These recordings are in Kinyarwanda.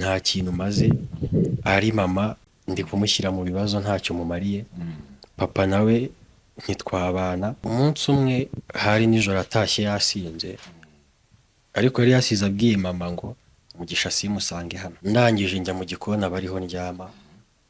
nta kintu maze, ari mama ndi kumushyira mu bibazo ntacyo mumariye, papa nawe ntitwabana. Umunsi umwe hari nijoro atashye yasinze, ariko yari yasize abwiye mama ngo Mugisha simusange hano. Ndangije njya mu gikoni abariho ndyama,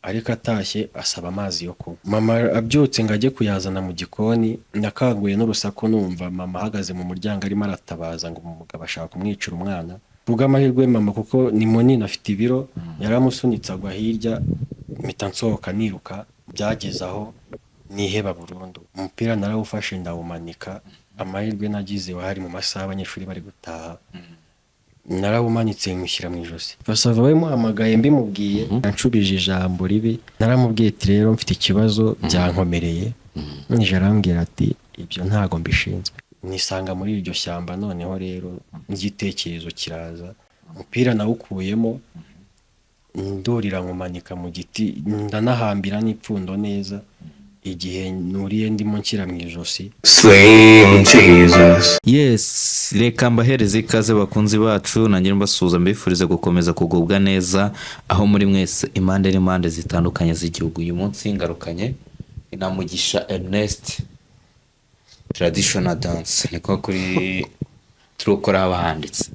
ariko atashye asaba amazi yo kunywa. Mama abyutse ngo ajye kuyazana mu gikoni, nakanguye n'urusaku numva mama ahagaze mu muryango arimo aratabaza ngo umugabo ashaka kumwicira umwana. Kubw'amahirwe mama kuko ni munini afite ibiro, yaramusunitse agwa hirya, mpita nsohoka niruka, byageze aho niheba burundu. Umupira narawufashe ndawumanika, amahirwe nagize wahari mu masaha abanyeshuri bari gutaha, narawumanitse mushyira mu ijosi. Basava we muhamagaye mbimubwiye, yanshubije ijambo ribi. Naramubwiye ati rero mfite ikibazo byankomereye, nije arambwira ati ibyo ntago mbishinzwe. Nisanga muri iryo shyamba, noneho rero n'igitekerezo kiraza, umupira nawukuyemo ndurira nkumanika mu giti, ndanahambira n'ipfundo neza. Igihe nuriye ndimo nshyira mu ijosi, Slim Jesus. Yes, reka mbahereze ikaze bakunzi bacu, nanjye mbasuhuza mbifurize gukomeza kugubwa neza aho muri mwese impande n'impande zitandukanye z'igihugu. Uyu munsi ngarukanye na Mugisha Ernest Traditional Dance, niko kuri turukora abahanditse.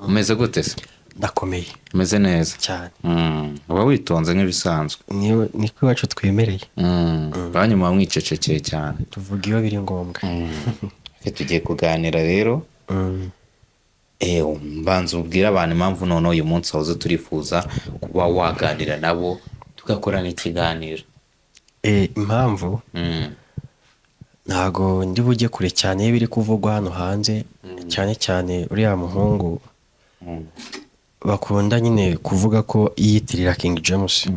Umeze gute se? ndakomeye Umeze neza cyane. Uba witonze nk'ibisanzwe. Niko iwacu twemereye. Banyuma mwicecekeye cyane, Tuvuga iyo biri ngombwa. tugiye kuganira rero. Mbanza ubwira abantu impamvu none uyu munsi aho turifuza kuba waganira nabo tugakorana ikiganiro. Impamvu ntago ndi bujye kure cyane y'ibiri kuvugwa hano hanze, cyane cyane uriya muhungu bakunda nyine kuvuga ko yiyitirira King James.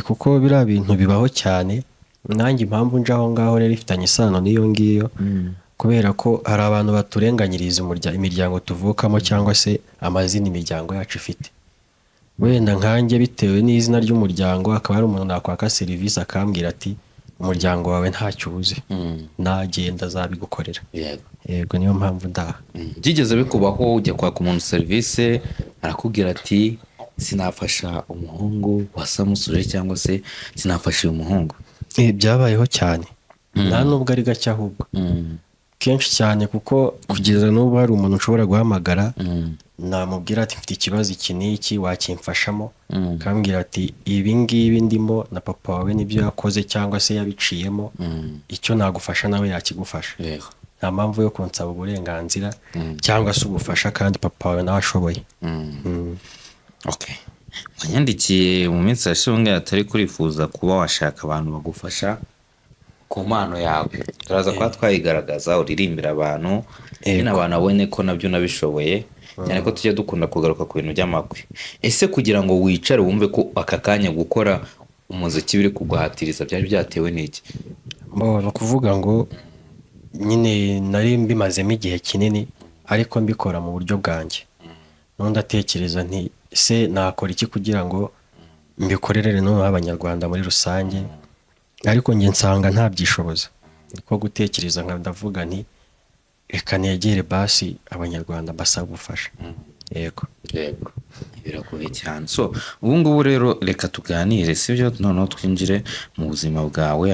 Kuko biriya bintu bibaho cyane, nanjye impamvu nje aho ngaho rero ifitanye isano n'iyo ngiyo, kubera ko hari abantu baturenganyiriza imiryango tuvukamo cyangwa se amazina imiryango yacu ifite. Wenda nkanjye bitewe n'izina ry'umuryango, akaba hari umuntu nakwaka serivisi akambwira ati umuryango wawe ntacyo ubuze, nagenda azabigukorera. Yego niyo mpamvu ndaha. Byigeze bikubaho ujya kwaka umuntu serivisi arakubwira ati sinafasha umuhungu wasamusure cyangwa se sinafasha uyu muhungu? Byabayeho cyane, nta nubwo ari gake ahubwo kenshi cyane, kuko kugeza n'ubu hari umuntu ushobora guhamagara namubwira ati mfite ikibazo iki n'iki wakimfashamo, akambwira ati ibi ngibi ndimo na papa wawe nibyo yakoze cyangwa se yabiciyemo, icyo nagufasha nawe yakigufasha. Nta mpamvu yo kunsaba uburenganzira cyangwa se ubufasha kandi papa wawe nawe ashoboye. Wanyandikiye mu minsi yashize atari kurifuza kuba washaka abantu bagufasha ku mpano yawe, turaza kuba twayigaragaza uririmbira abantu, nyine abantu abone ko nabyo nabishoboye, cyane ko tujya dukunda kugaruka ku bintu by'amakwe. Ese kugira ngo wicare wumve ko aka kanya gukora umuziki biri kuguhatiriza byari byatewe n'iki? Ni ukuvuga ngo nyine nari mbimazemo igihe kinini, ariko mbikora mu buryo bwanjye. Nundi atekereza nti se nakora iki kugira ngo mbikorere noneho abanyarwanda muri rusange, ariko njye nsanga ntabyishoboza. Niko gutekereza ndavuga nti reka negere basi abanyarwanda mbasaba ubufasha. Yego biragoye cyane. So ubu ngubu rero reka tuganire, sibyo? Noneho twinjire mu buzima bwawe.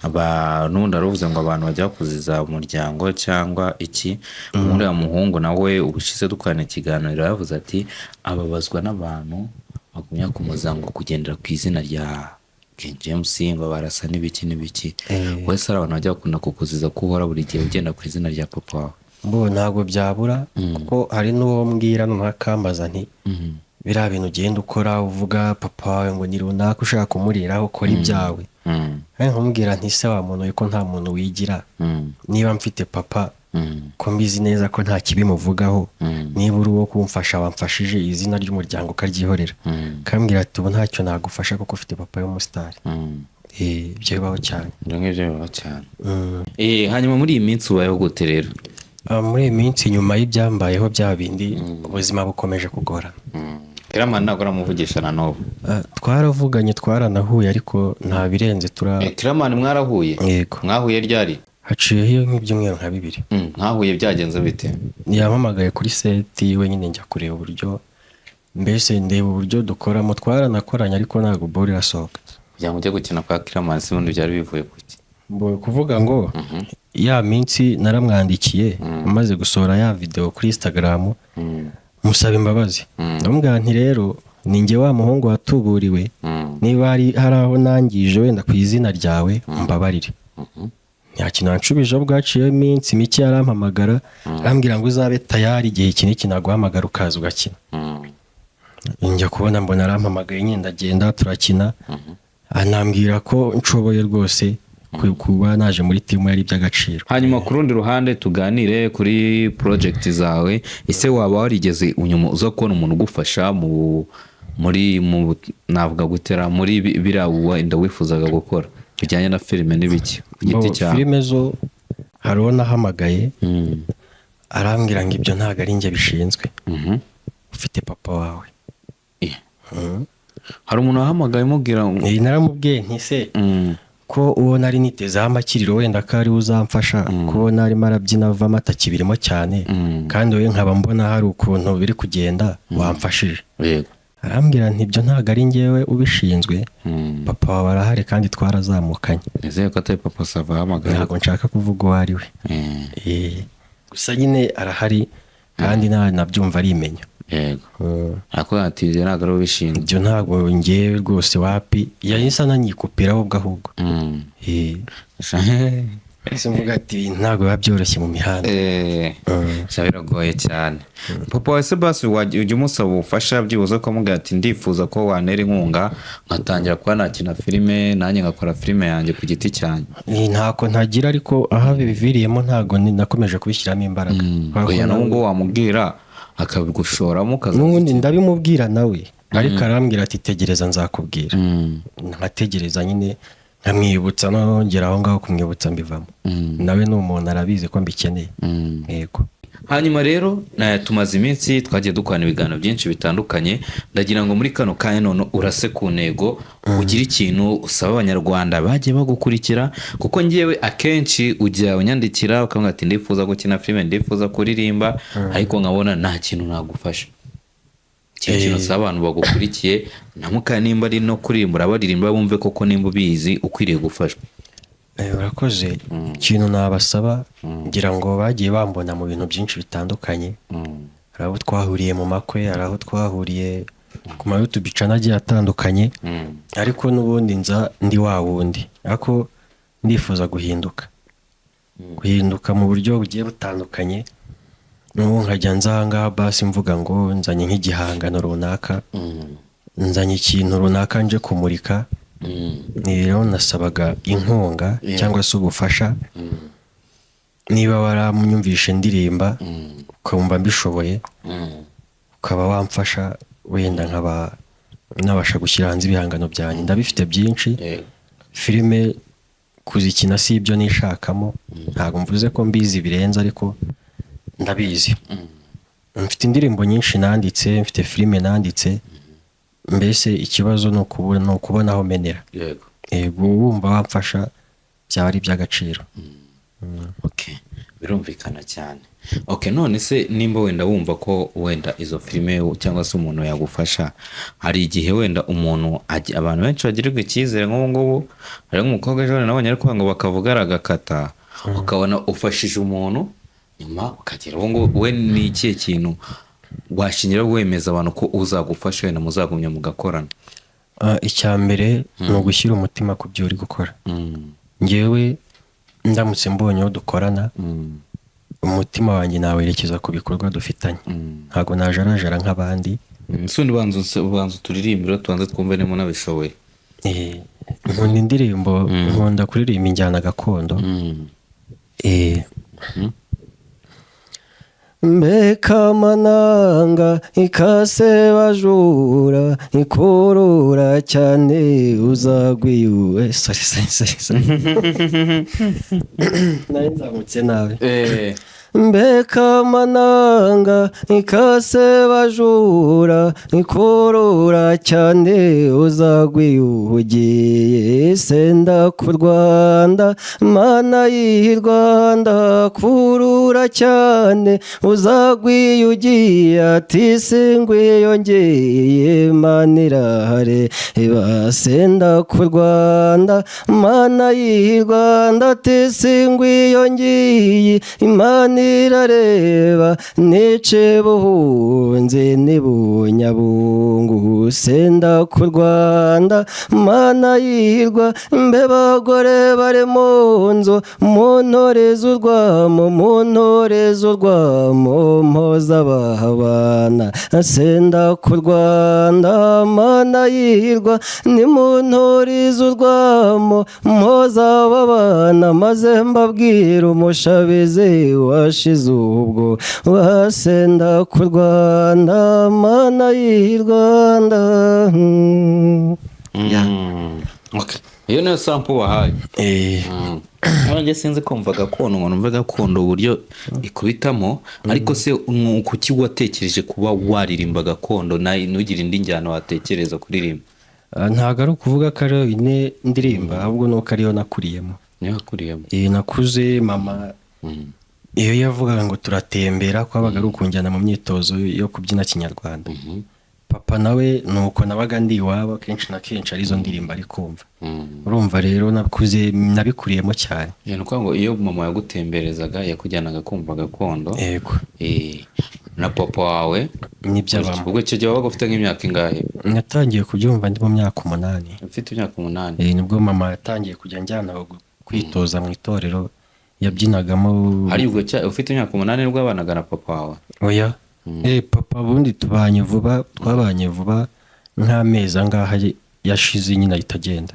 Abantu ndaruvuze ngo abantu bajya kuziza umuryango cyangwa iki. Uriya muhungu nawe ubushize dukorana ikiganiro yavuze ati ababazwa n'abantu bagumya kumuzanga kugendera ku izina rya King James, ngo barasa n'ibiki n'ibiki. Wese ari abantu bajya bakunda kukuziza ko uhora buri gihe ugenda ku izina rya papa wawe. Ntabwo byabura, kuko hari n'uwo mbwira ntakambaza nti biriya bintu ugenda ukora uvuga papa wawe ngo ni runaka ushaka kumuriraho, ukora ibyawe. Nkamubwira nti se wa muntu ko nta muntu wigira, niba mfite papa ko mbizi neza ko nta kibi muvugaho, niba uri uwo kumfasha wamfashije izina ry'umuryango ukaryihorera. Kambwira ati ubu ntacyo nagufasha kuko ufite papa y'umusitari. Ibyo bibaho cyane. Hanyuma muri iyi minsi ubayeho gute rero? Muri iyi minsi nyuma y'ibyambayeho bya bindi, ubuzima bukomeje kugorana. Kiramani ntabwo aramuvugisha na n'ubu? Twaravuganye, twaranahuye, ariko nta birenze Kiramani mwarahuye? Yego. Mwahuye ryari? haciyeho nk'ibyumweru nka 2. Nkahuye byagenze bite? Yampamagaye kuri seti we nyine njya kureba uburyo mbese ndeba uburyo dukoramo twaranakoranye ariko ntabwo ball irasohoka. kugira ngo ujye gukina kwa Clement se ubundi byari bivuye kuki? Kuvuga ngo ya minsi naramwandikiye amaze gusohora ya video kuri Instagram musaba imbabazi, ndamubwira nti rero ni njye wa muhungu watuburiwe, niba hari aho nangije wenda ku izina ryawe mbabarire. nta kintu wanshubije bwaciyeho iminsi mike yarampamagara arambwira ngo uzabe tayari igihe iki n'iki naguhamagara ukaza ugakina. njya kubona mbona arampamagaye nyine ndagenda turakina, anambwira ko nshoboye rwose kuba naje muri timu yari iby'agaciro. Hanyuma ku rundi ruhande tuganire kuri project zawe, ese waba warigeze unyuma uza kubona umuntu ugufasha muri navuga gutera muri biriya wenda wifuzaga gukora bijyanye na filime n'ibiki ku giti cyawe? Filime zo hariho nahamagaye arambwira ngo ibyo ntabwo ari njye bishinzwe, ufite papa wawe. Hari umuntu wahamagaye umubwira ngo naramubwiye nti se ko uwo nari nitezeho amakiriro wenda ko ari uzamfasha kubona arimo arabyina avamo atakibirimo cyane kandi wowe nkaba mbona hari ukuntu biri kugenda wamfashije. arambwira nti ibyo ntabwo ari njyewe ubishinzwe, papa wawe arahari kandi twarazamukanye. nizeye ko atari papa Sava ahamagaye. ntabwo nshaka kuvuga uwo ari we, gusa nyine arahari kandi nabyumva arimenya. yego ariko ati ntabwo ari ubishinzwe. ibyo ntabwo njyewe rwose wapi, yahise ananyikupiraho ubwo ahubwo. ese mvuga ati ntabwo biba byoroshye mu mihanda. biragoye cyane. papa wa Sebasi ujya umusaba ubufasha byibuze ko amubwira ati ndifuza ko wantera inkunga nkatangira kuba nakina filime nanjye ngakora filime yanjye ku giti cyanjye? ntako ntagira, ariko aho biviriyemo ntabwo nakomeje kubishyiramo imbaraga. oya n'ubwo wamubwira akabigushoramo n'ubundi ndabimubwira nawe ariko arambwira ati tegereza nzakubwira. nkategereza nyine nkamwibutsa, nongera aho ngaho kumwibutsa mbivamo. nawe ni umuntu arabizi ko mbikeneye. yego. hanyuma rero tumaze iminsi twagiye dukorana ibiganiro byinshi bitandukanye, ndagira ngo muri kano kanya none urase ku ntego ugira ikintu usaba abanyarwanda bagiye bagukurikira, kuko ngewe akenshi ujya unyandikira ukavuga ati ndifuza gukina filime, ndifuza kuririmba, ariko nkabona nta kintu nagufasha. ikintu usaba abantu bagukurikiye namuka nimba ari no kuririmba urabaririmba bumve koko nimba ubizi ukwiriye gufashwa. urakoze. ikintu nabasaba ngira ngo bagiye bambona mu bintu byinshi bitandukanye, hari aho twahuriye mu makwe, hari aho twahuriye ku ma YouTube channel agiye atandukanye, ariko n'ubundi nza ndi wa wundi, ariko ndifuza guhinduka mu buryo bugiye butandukanye. n'ubu nkajya nzanga basi mvuga ngo nzanye nk'igihangano runaka, nzanye ikintu runaka nje kumurika. rero nasabaga inkunga cyangwa se ubufasha, niba waramunyumvishe ndirimba ukumva mbishoboye ukaba wamfasha, wenda nkaba nabasha gushyira hanze ibihangano byanjye. ndabifite byinshi. filime kuzikina si ibyo nishakamo, ntabwo mvuze ko mbizi birenze, ariko ndabizi. mfite indirimbo nyinshi nanditse, mfite filime nanditse, mbese ikibazo ni ukubona aho menera. yego wumva wamfasha byaba ari iby'agaciro. birumvikana cyane. none se nimba wenda wumva ko wenda izo filime cyangwa se umuntu yagufasha, hari igihe wenda umuntu abantu benshi bagirirwa icyizere nk'ubu ngubu, hari nk'umukobwa ejo nabonye ariko ngo bakavuga aragakata, ukabona ufashije umuntu nyuma ukagira ngo we ni ikihe kintu washingira wemeza abantu ko uzagufasha wenda muzagumya mugakorana? icya mbere ni ugushyira umutima ku byo uri gukora. ngewe ndamutse mbonye aho dukorana, umutima wanjye nawerekeza ku bikorwa dufitanye, ntabwo najarajara nk'abandi. nsundi banza turirimbira tubanze twumve niba nabishoboye. nkunda indirimbo, nkunda kuririmba injyana gakondo. mbeka mananga ikase bajura ikurura cyane uzagwiwe. sorry nari nzamutse nawe. mbeka mananga ikase bajura ikorora cyane uzagwiyuhugiye senda ku Rwanda mana y'i Rwanda kurura cyane uzagwiyugiye ati singwiyongeye mana irahare basenda ku Rwanda mana y'i Rwanda ati singwiyongeye imana irareba nice buhunze nibunyabungu senda ku Rwanda mana yirwa mbe bagore bare mu nzu mu ntore z'urwamo mu ntore z'urwamo mpoza bahabana senda ku Rwanda mana yirwa ni mu ntore z'urwamo mpoza babana maze mbabwira umushabizi washize ubwo wasenda ku Rwanda mana y'i Rwanda. Okay. Iyo niyo sample wahaye. Nanjye sinzi kumva gakondo ngo numve gakondo uburyo ikubitamo ariko se kuki watekereje kuba waririmba gakondo ntugire indi njyana watekereza kuririmba? Ntago ari ukuvuga ko ari ine ndirimba ahubwo nuko ariyo nakuriyemo. Niyo nakuriyemo. Nakuze mama iyo yavugaga ngo turatembera kwabaga ari ukunjyana mu myitozo yo kubyina kinyarwanda. Papa nawe nuko nabaga ndi iwabo kenshi na kenshi arizo ndirimba ari kumva. Urumva rero nakuze nabikuriyemo cyane. Nuko ngo iyo mama yagutemberezaga yakujyanaga kumva gakondo. Yego. Na papa wawe nibyabamo. Ubwo cyo gihe wabaga ufite nk'imyaka ingahe? Natangiye kubyumva ndi mu myaka 8. Ufite imyaka 8. Nibwo mama yatangiye kujya njyana kwitoza mu itorero yabyinagamo. Hari ubwo ufite imyaka 8 nibwo abanaga na papa wawe? Oya. Papa bundi twabanye vuba nk'amezi angaha yashize nyine itagenda.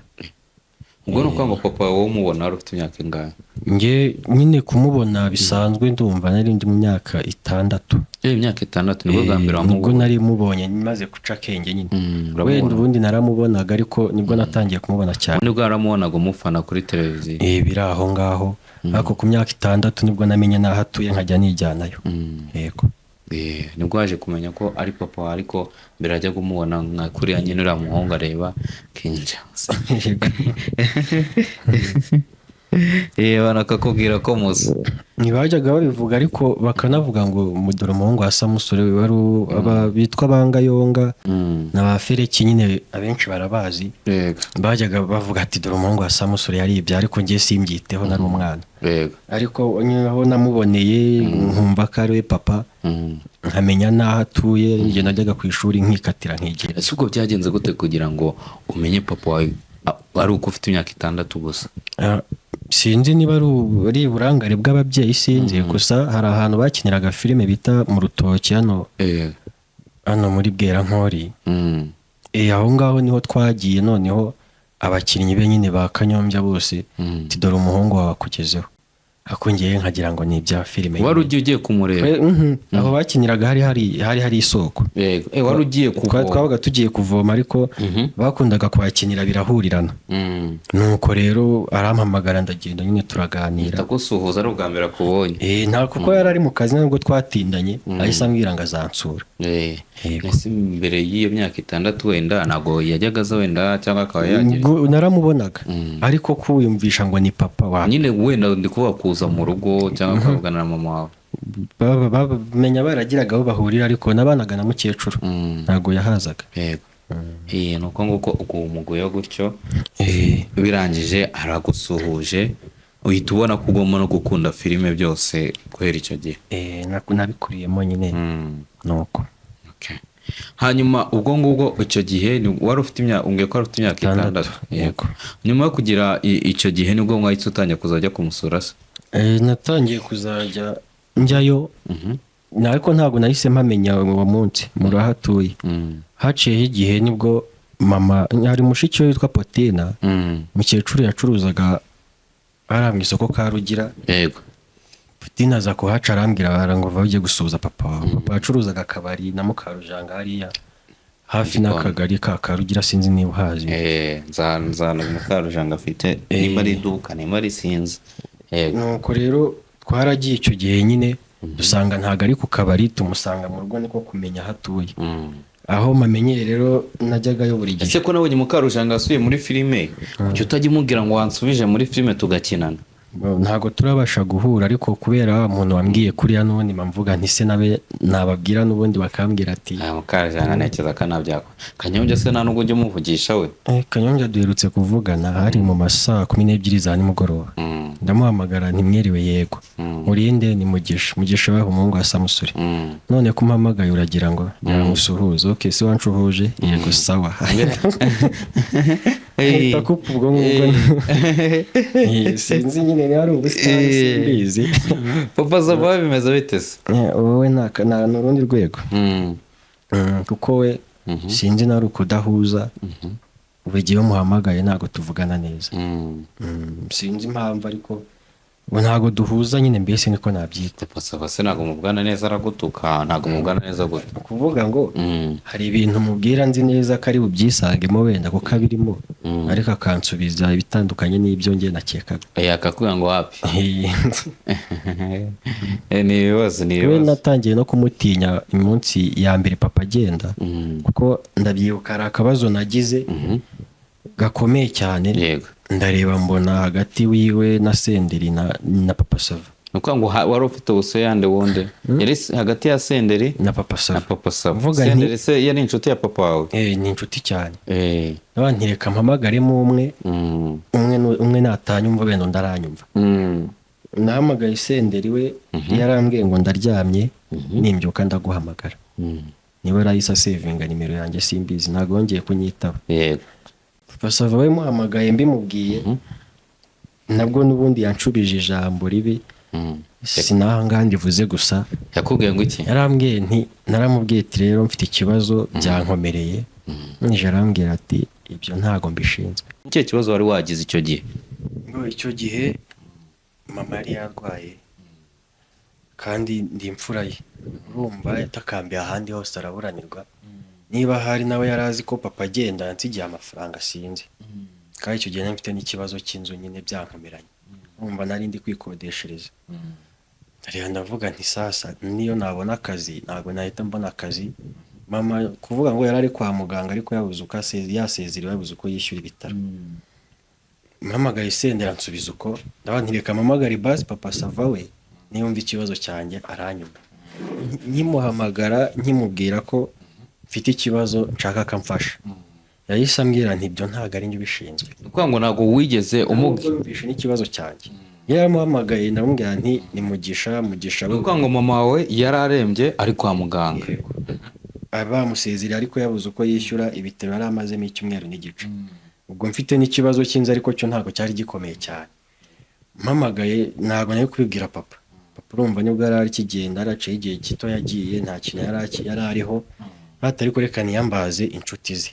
Ubwo nuko ngo papa wowe umubona ari ufite imyaka ingahe? Nge nyine kumubona bisanzwe ndumva nari ndi mu myaka 6. Imyaka 6 nibwo bwa mbere wamubonye? Nibwo nari mubonye maze guca kenge nyine. Wenda ubundi naramubonaga ariko nibwo natangiye kumubona cyane. Nibwo aramubonaga umufana kuri televiziyo? Biri aho ngaho. Ariko ku myaka 6 nibwo namenye naho atuye nkajya nijyanayo. Yego. Nibwo waje kumenya ko ari papa ariko mbere ajya kumubona nka kuriya nyine uriya muhungu areba King James. Banakakubwira ko musa. Ntibajyaga babivuga ariko bakanavuga ngo mudoro umuhungu wa Samusure wari bitwa Bangayonga na Fereki nyine abenshi barabazi. Bajyaga bavuga ati dore umuhungu wa Samusure yaribye ariko ngiye simbyiteho nari umwana. Ariko aho namuboneye nkumva ko ari we papa nkamenya naho atuye njye najyaga ku ishuri nkikatira nkigira. Ese ubwo byagenze gute kugira ngo umenye papa wawe ari uko ufite imyaka 6 gusa? Sinzi niba ari uburangare bw'ababyeyi sinzi gusa hari ahantu bakiniraga filime bita mu Rutoki hano muri Bwerankori. Aho ngaho niho twagiye noneho abakinnyi be nyine ba Kanyombya bose tidora umuhungu wawe akugezeho. Akongeye nkagira ngo ni ibya filime. Wari ugiye kumureba? Aho bakiniraga hari isoko. Wari ugiye kuvoma? Twabaga tugiye kuvoma ariko bakundaga kwakinira birahurirana. Nuko rero arampamagara ndagenda nyine turaganira. Ndagusuhuza ari ubwa mbere akubonye? Nta kuko yari ari mu kazi nubwo twatindanye ahise ambwira ngo azansura. Ese mbere y'iyo myaka 6 wenda ntago yajyaga aza wenda cyangwa akaba yagira? Naramubonaga ariko kuwiyumvisha ngo ni papa wawe nyine wenda ndi kuba kuza mu rugo cyangwa akavugana na mama wawe. Bamenya baragiraga aho bahurira ariko nabanaga na mukecuru ntago yahazaga. Nuko nguko umugoye gutyo birangije aragusuhuje uhita ubona ko ugomba no gukunda filime byose guhera icyo gihe? Nabikuriyemo nyine nuko. Hanyuma ubwo ngubwo icyo gihe wari ufite imyaka ungiye ko wari ufite imyaka 6? Yego. Nyuma yo kugira icyo gihe nibwo mwahise utangiye kuzajya kumusura se? Natangiye kuzajya njyayo ariko ntabwo nahise mpamenya uwo munsi murahatuye. Haciyeho igihe nibwo mama hari mushiki we witwa Potina mukecuru yacuruzaga ari mu isoko ka Rugira. Yego. Potina aza kuhaca arambwira ngo vaje gusuza papa wawe. Papa yacuruzaga akabari na Mukarujanga hariya hafi n'akagari ka Karugira sinzi niba uhazi. Nzana Mukarujanga afite nimba ari iduka nimba ari sinzi. Nuko rero twaragiye icyo gihe nyine dusanga ntago ari ku kabari, tumusanga mu rugo, niko kumenya aho atuye. Aho mamenyeye rero najyagayo buri gihe. ese ko nabonye Mukarujanga asuye muri filime, kuki utajya umubwira ngo wansubije muri filime tugakinana? Ntago turabasha guhura, ariko kubera wa muntu wambwiye kuriya n'ubundi mvuga nti se nabe nababwira n'ubundi bakambwira ati Mukarujanga ntekereza ko nabyako. Kanyombya se nta nubwo ujya umuvugisha we? Kanyombya duherutse kuvugana hari mu masaa 12 za nimugoroba. Ndamuhamagara ntimwiriwe, yego. Urinde ni Mugisha waho umuhungu wa Samusuri. None kumpamagaye uragira ngo nyamusuhuze. Okay, se wancuhuje? Yego sawa. Takupa ubwo ngubwo. Sinzi nyine ari ubusitani simbizi. Papa Sava bimeze bite se? Wowe nta n'urundi rwego. Kuko we sinzi nari ukudahuza. Buri gihe umuhamagaye ntago tuvugana neza. Sinzi impamvu, ariko ntago duhuza nyine, mbese niko nabyita. Papa Sava se ntago mubwana neza, aragutuka? Ntago mubwana neza gute? Kuvuga ngo hari ibintu mubwira nzi neza ko ari bubyisangemo wenda kuko abirimo, ariko akansubiza ibitandukanye n'ibyo ngiye nakekaga. Akakubwira ngo wapi? Ni ibibazo. We natangiye no kumutinya imunsi ya mbere papa agenda, kuko ndabyibuka hari akabazo nagize gakomeye cyane. Yego. Ndareba mbona hagati wiwe na Senderi na Papa Sava. Nuko ngo wari ufite ubuseyande wonde? Yari hagati ya Senderi na Papa Sava. Senderi se yari inshuti ya papa wawe? Ni inshuti cyane. N'abandi reka mpamagaremo umwe natanyumva beno ndaranyumva. Nahamagaye Senderi, we yarambwiye ngo ndaryamye, nimbyuka ndaguhamagara. Niwe rahise asevinga nimero yanjye, simbizi, ntago yongeye kunyitaba. Yego. Papa Sava we muhamagaye mbimubwiye, nabwo n'ubundi yanshubije ijambo ribi. Sinahanga ndivuze gusa. Yakubwiye ngo iki? Yarambwiye nti, naramubwiye ati rero mfite ikibazo byankomereye. Nije arambwira ati ibyo ntago mbishinzwe. Icyo kibazo wari wagize icyo gihe? Ngo icyo gihe mama yari yarwaye kandi ndi imfura ye. Urumva yatakambiye ahandi hose araburanirwa. Niba hari nawe yarazi ko papa agenda yansigiye amafaranga sinzi. Kandi icyo gihe mfite n'ikibazo cy'inzu nyine byankomeranye. Urumva nari ndi kwikodeshereza. Ndariya ndavuga nti sasa niyo nabona akazi ntabwo nahita mbona akazi. Mama kuvuga ngo yarari kwa muganga ariko yabuze uko yasezerewe, yabuze uko yishyura ibitaro. Mpamagaye Senderi ansubiza uko, ndabandi reka mpamagare basi Papa Sava we niyumva ikibazo cyanjye aranyumva. Nkimuhamagara nkimubwira ko mfite ikibazo nshaka kamfasha, yahise ambwira nti ibyo ntago ari njye ubishinzwe. Kuko ngo ntago wigeze umubwisha n'ikibazo cyanjye. Yaramuhamagaye ndamubwira nti ni Mugisha we. Kuko ngo mama wawe yararembye ari kwa muganga. Bamusezereye ariko yabuze uko yishyura ibitaro, yari amazemo icyumweru n'igice. Ubwo mfite n'ikibazo cy'inzu ariko cyo ntago cyari gikomeye cyane. Mpamagaye ntago nayo kubibwira papa. Papa urumva nibwo yari kigenda, araciye igihe gito yagiye, nta kintu yari ariho. Batari kureka niyambaze inshuti ze.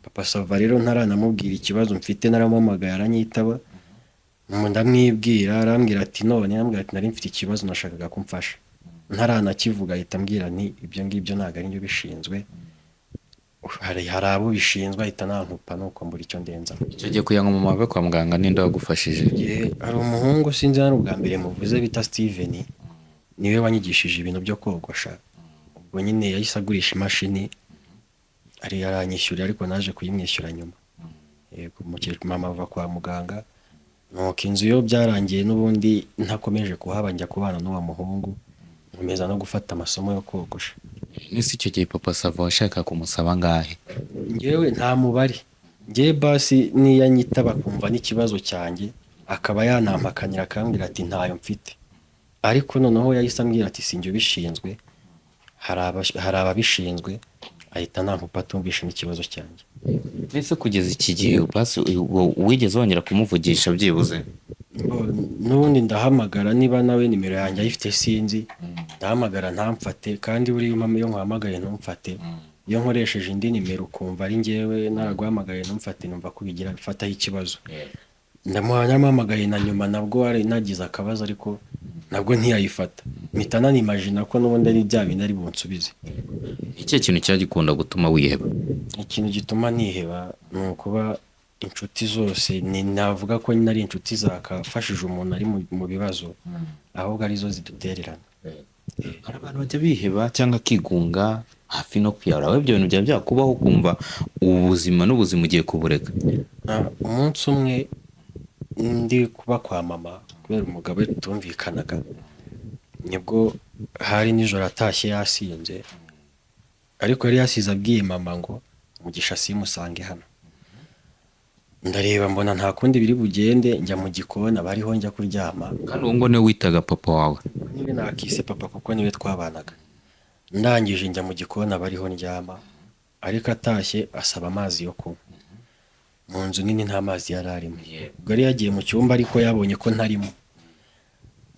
Papa Sava rero ntaranamubwira ikibazo mfite, naramuhamagaye aranyitaba. Ndamwibwira, arambwira ati none, arambwira ati nari mfite ikibazo nashakaga kumfasha. Ntaranakivuga ahita ambwira nti ibyo ngibyo ntago ari njye ubishinzwe. Hari abo bishinzwe ahita nankupa nuko mbura icyo ndenza. Icyo gihe kuya ngo mama wawe kwa muganga ninde wagufashije? Hari umuhungu sinzi hano ubwa mbere muvuze bita Steven, niwe wanyigishije ibintu byo kogosha. Ubwo nyine yahise agurisha imashini, ari yaranyishyura ariko naje kuyimwishyura nyuma. Yego, mama ava kwa muganga, nuko inzu yo byarangiye n'ubundi ntakomeje kuhaba, njya kubana n'uwo muhungu, nkomeza no gufata amasomo yo kogosha. Nisi icyo gihe Papa Sava washaka kumusaba ngahe? Ngewe nta mubare. Ngewe basi niyanyitaba kumva n'ikibazo cyanjye akaba yanampakanira akambwira ati ntayo mfite. Ariko noneho yahise ambwira ati sinjye ubishinzwe, hari ababishinzwe, ahita nampupa atumvisha n'ikibazo cyanjye. Nese kugeza iki gihe basi wigeze wongera kumuvugisha byibuze? N'ubundi ndahamagara, niba nawe nimero yanjye ayifite sinzi, ndahamagara ntamfate, kandi buri iyo nkuhamagaye ntumfate. Iyo nkoresheje indi nimero ukumva ari ngewe naraguhamagaye ntumfate, numva ko bigira bifataho ikibazo. Ndamuhamagaye na nyuma nabwo ari nagize akabazo ariko nabwo ntiyayifata. Mpita nanimagina ko n'ubundi ari bya bintu ari bunsubize. Iki kintu cyagikunda gutuma wiheba? Ikintu gituma niheba ni ukuba inshuti zose navuga ko nari inshuti zakafashije umuntu ari mu bibazo, ahubwo arizo zidutererana. hari abantu bajya biheba cyangwa akigunga hafi no kwiyahura, wowe ibyo bintu byaba byakubaho ukumva ubuzima n'ubuzima ugiye kubureka? Umunsi umwe ndi kuba kwa mama kubera umugabo we tutumvikanaga, nibwo hari nijoro atashye yasinze, ariko yari yasize abwiye mama ngo Mugisha simusange hano. Ndareba mbona nta kundi biri bugende, njya mu gikoni aba ariho njya kuryama. Kandi uwo ngo niwe witaga papa wawe? Niwe nakise papa kuko niwe twabanaga. Ndangije njya mu gikoni aba ariho ndyama, ariko atashye asaba amazi yo kunywa. Mu nzu nini nta mazi yari arimo. Ubwo yari yagiye mu cyumba ariko yabonye ko ntarimo.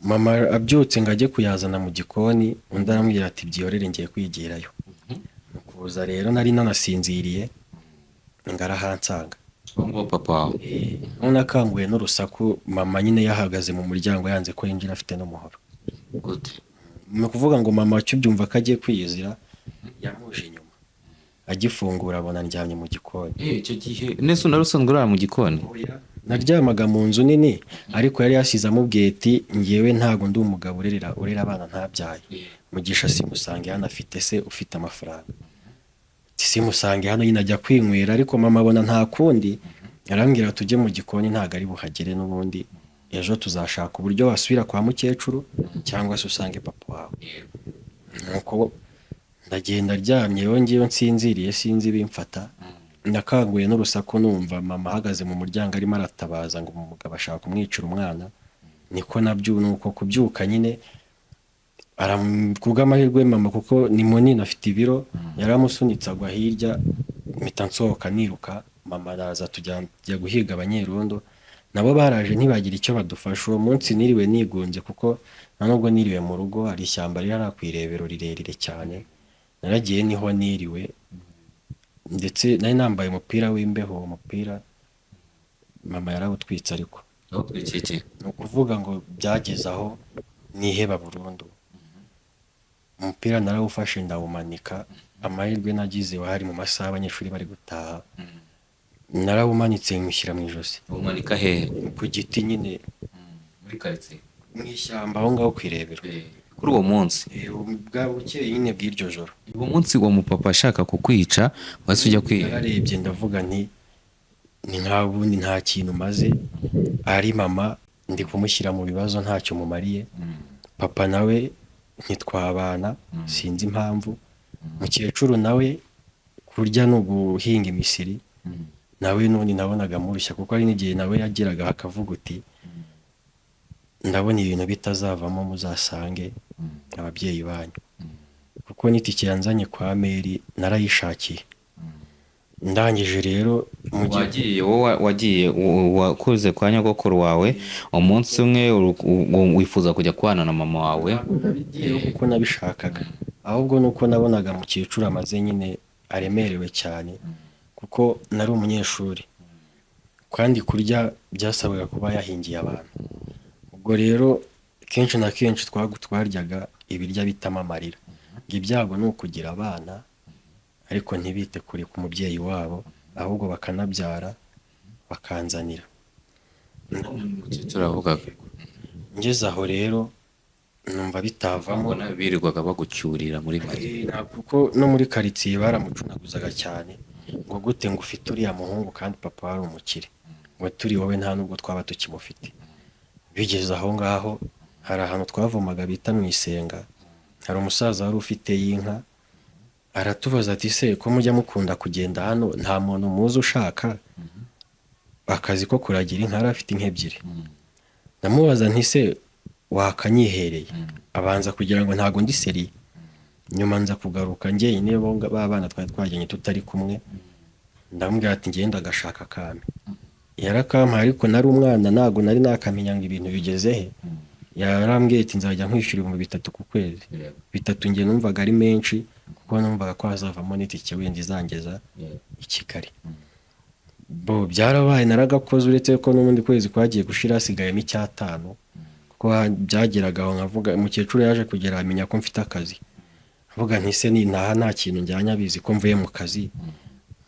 Mama abyutse ngo ajye kuyazana mu gikoni, undi aramubwira ati byiyorere ngiye kwigirayo. Kuza rero nari nanasinziriye ngo arahansanga. Ngo papa wawe None akanguye n'urusaku, mama nyine yahagaze mu muryango yanze ko yinjira afite n'umuhoro. gute? Ni ukuvuga ngo mama acyubyumva ko agiye kwiyizira, yamuje inyuma. Agifungura abona ndyamye mu gikoni. Icyo gihe nese unarusanzwe urara mu gikoni? Naryamaga mu nzu nini, ariko yari yasize amubwiye ati ngewe ntago ndi umugabo urera abana ntabyaye. Mugisha simusange hano afite se ufite amafaranga. Simusange hano nyine ajya kwinywera, ariko mama abona nta kundi, arambwira tujye mu gikoni ntago ari buhagere n'ubundi, ejo tuzashaka uburyo wasubira kwa mukecuru cyangwa se usange papa wawe. Nuko ndagenda aryamye yongeyeho nsinziriye sinzi bimfata, ndakanguye n'urusaku numva mama ahagaze mu muryango arimo aratabaza ngo umugabo ashaka kumwicira umwana. Niko nuko kubyuka nyine kubw'amahirwe mama kuko ni munini afite ibiro, yaramusunitse agwa hirya, mpita nsohoka niruka, mama araza tujya guhiga abanyerondo, nabo baraje ntibagira icyo badufasha. Uwo munsi niriwe nigunze kuko nubwo niriwe mu rugo, hari ishyamba riri ku irebero rirerire cyane, naragiye niho niriwe, ndetse nari nambaye umupira w'imbeho. Umupira mama yarawutwitse, ariko ni ukuvuga ngo byageze aho niheba burundu. Umupira narawufashe ndawumanika, amahirwe nagize wahari mu masaha abanyeshuri bari gutaha, narawumanitse mushyira mu ijosi. Umanika hehe? Ku giti nyine Muri quartier? mu ishyamba aho ngaho ku irebero. Kuri uwo munsi? Bwa bukeye nyine bw'iryo joro. Uwo munsi uwo mupapa ashaka kukwica wahise ujya kwiga? Nararebye ndavuga nti ni nka bundi nta kintu maze, ari mama ndi kumushyira mu bibazo ntacyo mumariye, papa nawe ntitwabana sinzi impamvu, mukecuru nawe kurya no guhinga imisiri nawe none nabonaga murushya, kuko ari n'igihe nawe yageraga akavuga uti ndabona ibintu bitazavamo muzasange ababyeyi banyu, kuko n'itike yanzanye kwa Meri narayishakiye. Ndangije rero wagiye wakuze kwa nyogokuru wawe, umunsi umwe wifuza kujya kubana na mama wawe? Kuko nabishakaga, ahubwo nuko nabonaga mukecuru amaze nyine aremerewe cyane, kuko nari umunyeshuri kandi kurya byasabaga kuba yahingiye abantu. Ubwo rero kenshi na kenshi twaryaga ibirya bitama amarira. Ibyago ni ukugira abana ariko ntibite kure ku mubyeyi wabo, ahubwo bakanabyara bakanzanira. Turavugaga Ngeze aho rero numva bitavamo, birirwaga bagucyurira muri make? kuko no muri karitsiye baramucunaguzaga cyane, ngo gute ngo ufite uriya muhungu kandi papa wari umukire, ngo turi wowe nta nubwo twaba tukimufite. Bigeze aho ngaho, hari ahantu twavomaga bita mu Isenga, hari umusaza wari ufite y'inka, aratubaza ati se ko mujya mukunda kugenda hano, nta muntu muzi ushaka akazi ko kuragira inka? Yari afite inka ebyiri. Ndamubaza nti se wakanyihereye? Abanza kugira ngo ntago ndi seri, nyuma nza kugaruka njyenyine, bo babana twari twajyanye tutari kumwe, ndamubwira ati ngenda agashaka kame. Yarakampaye, ariko nari umwana ntago nari nakamenya ngo ibintu bigeze he. Yarambwiye ati nzajya nkwishyura 3,000 ku kwezi. 3 ngiye numvaga ari menshi, kuko numvaga ko hazavamo n'itike wenda izangeza i Kigali. Bo byarabaye naragakoze, uretse ko n'ubundi kwezi kwagiye gushira hasigayemo 5, kuko byageraga aho nkavuga umukecuru yaje kugera amenya ko mfite akazi, avuga nti se ni nta kintu njyanya bizi ko mvuye mu kazi,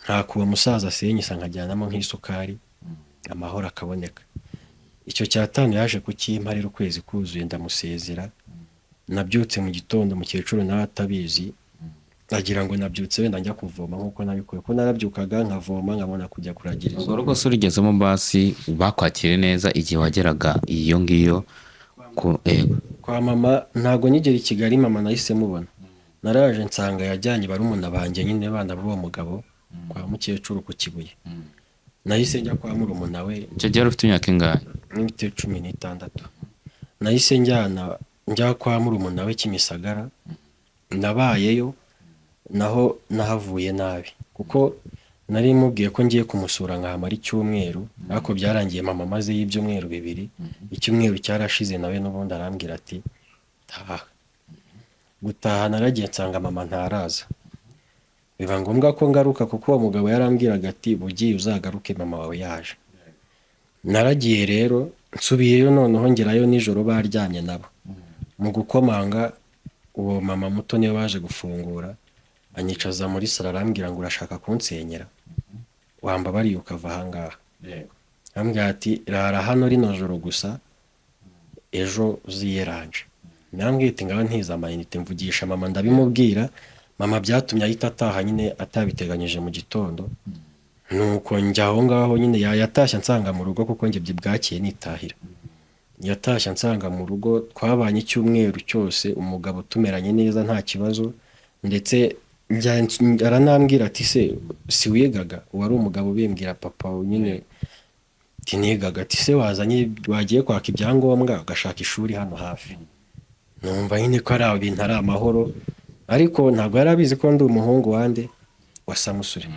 nkakuba musaza senyisa nkajyanamo nk'isukari, amahoro akaboneka. Icyo 5 yaje kukimpa rero ukwezi kuzuye ndamusezera, nabyutse mu gitondo umukecuru nawe atabizi agira ngo nabyutse wenda njya kuvoma nk'uko nabikuye ko narabyukaga nkavoma nkabona kujya kuragira urwo rugo se urugezemo basi bakwakire neza igihe wageraga iyo ngiyo kwa mama ntago nigera i Kigali mama nahise mubona naraje nsanga yajyanye barumuna banjye nyine bana b'uwo mugabo kwa mukecuru ku Kibuye nahise njya kwa murumuna we icyo gihe ufite imyaka ingahe n'ifite 16 nahise njya kwa murumuna we Kimisagara nabayeyo naho nahavuye nabi kuko nari mubwiye ko ngiye kumusura nkahamara icyumweru ariko byarangiye mama maze y'ibyumweru 2 icyumweru cyarashize nawe n'ubundi arambwira ati taha gutaha naragiye nsanga mama ntaraza biba ngombwa ko ngaruka kuko uwo mugabo yarambwiraga ati bugiye uzagaruke mama wawe yaje naragiye rero nsubiyeyo noneho ngerayo nijoro baryamye nabo mu gukomanga uwo mama muto niwe waje gufungura anyicaza muri sala arambwira ngo urashaka kunsenyera wamba bari ukava ahangaha ambwira ati rara hano rino joro gusa ejo uziyeranje nambwira ati ngaho ntiza amayinite mvugisha mama ndabimubwira mama byatumye ahita ataha nyine atabiteganyije mu gitondo nuko njya aho ngaho nyine yatashye nsanga mu rugo kuko njye bwakiye nitahira yatashye nsanga mu rugo twabanye icyumweru cyose umugabo tumeranye neza nta kibazo ndetse aranambwira ati se si wigaga wari umugabo bimbwira papa nyine tinigaga ati se wazanye wagiye kwaka ibyangombwa ugashaka ishuri hano hafi numva nyine ko ari ibintu ari amahoro ariko ntabwo yari abizi ko ndi umuhungu wande wa Samusure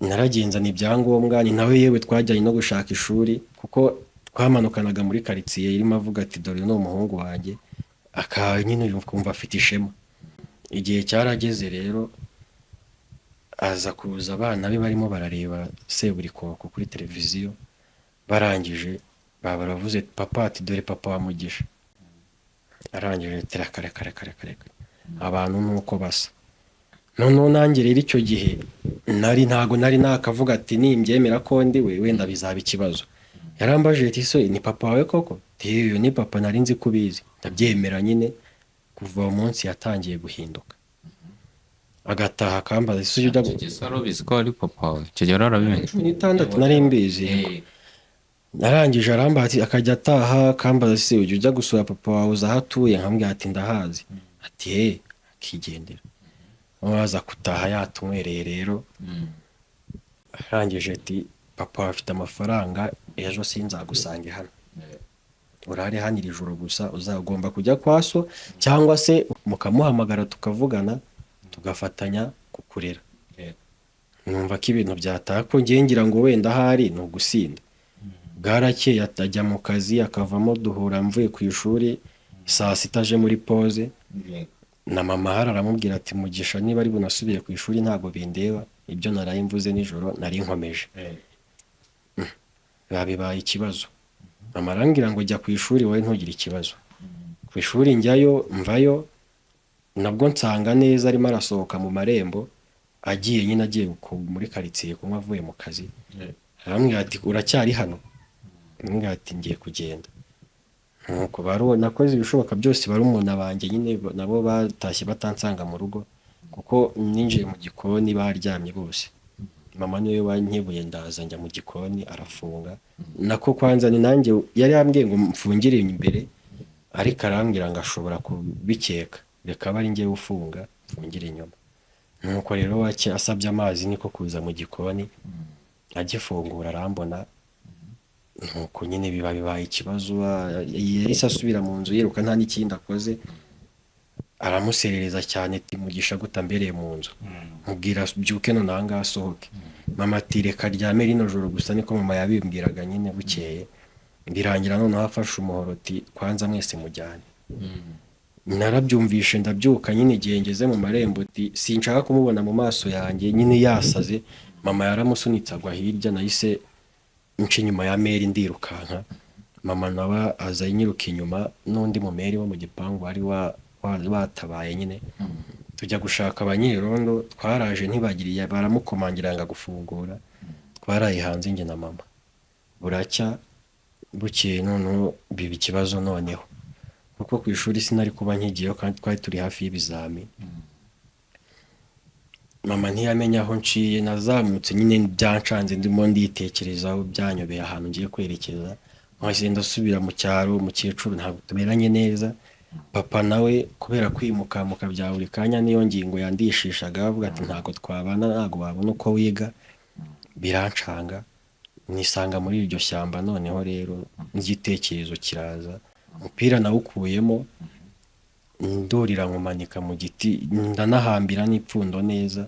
naragenza ibyangombwa ni nawe yewe twajyanye no gushaka ishuri kuko twamanukanaga muri quartier irimo avuga ati dore no umuhungu wanjye nyine yumva afite ishema igihe cyarageze rero aza kuza abana be barimo barareba Seburikoko kuri televiziyo barangije baravuze papa ati dore papa wa Mugisha arangije kare abantu nuko basa noneho nanjye rero icyo gihe ntago nari nakavuga ati nimbyemera ko ndi we wenda bizaba ikibazo yarambaje ati so ni papa wawe koko tiyo ni papa nari nzi kubizi ndabyemera nyine kuva umunsi yatangiye guhinduka agataha kambaza isuju dago gisarobizi ko ari papa wawe icyo gihe arabimenye 16 nari mbizi narangije arambaza akajya ataha kambaza se ujya ujya gusura papa wawe uzahatuye nkambwira ati ndahazi ati akigendera waza kutaha yatunywereye rero arangije ati papa afite amafaranga ejo sinzagusange hano urare hano iri joro gusa uzagomba kujya kwa so cyangwa se mukamuhamagara tukavugana tugafatanya kukurera numva ko ibintu byataha ko ngira ngo wenda hari no gusinda bwarakeye atajya mu kazi akavamo duhura mvuye ku ishuri saa 6 aje muri pause na mama aramubwira ati Mugisha niba ari bunasubiye ku ishuri ntago bindeba ibyo naraye mvuze nijoro nari nkomeje babibaye ikibazo mama arambwira ngo jya ku ishuri wowe ntugire ikibazo ku ishuri njyayo mvayo nabwo nsanga neza arimo arasohoka mu marembo agiye nyine agiye muri quartier kunywa avuye mu kazi arambwira ati uracyari hano arambwira ati ngiye kugenda nuko nakoze ibishoboka byose barumuna banjye nyine nabo batashye batansanga mu rugo kuko ninjiye mu gikoni baryamye bose mama niwe wanyebuye ndaza njya mu gikoni arafunga nako kwanza ni nanjye yari yambwiye ngo mfungire imbere ariko arambwira ngo ashobora kubikeka reka bari ngiye ufunga mfungire inyuma nuko rero wake asabye amazi niko kuza mu gikoni agifungura arambona nuko nyine bibaye ikibazo yahise asubira mu nzu yiruka nta n'ikindi akoze aramuserereza cyane ati Mugisha gutambereye mu nzu mubwira byuke none ahangaha asohoke mama ati reka ryame rino joro gusa niko mama yabimbwiraga nyine bukeye birangira noneho afashe umuhoro ati kwanza mwese mujyane narabyumvishe ndabyuka nyine igihe ngeze mu marembo ati sinshaka kumubona mu maso yanjye nyine yasaze mama yaramusunitse agwa hirya nahise nce inyuma ya meri ndirukanka mama nawe aza yiruka inyuma n'undi mu meri wo mu gipangu wari batabaye nyine tujya gushaka abanyirondo twaraje ntibagiriye baramukomangira ngo gufungura twaraye hanze nge na mama buracya bukeye noneho biba ikibazo noneho kuko ku ishuri sinari kuba nkigiyeyo kandi twari turi hafi y'ibizami. Mama ntiyamenya aho nciye, nazamutse nyine byancanze ndimo nditekerezaho, byanyobeye ahantu ngiye kwerekeza, nkahise ndasubira mu cyaro. Umukecuru ntabwo tumeranye neza, papa nawe kubera kwimukamuka bya buri kanya niyo ngingo yandishishaga, avuga ati ntabwo twabana, ntabwo wabona uko wiga. Birancanga, nisanga muri iryo shyamba. Noneho rero n'igitekerezo kiraza, umupira nawukuyemo ndurira nkumanika mu giti, ndanahambira n'ipfundo neza.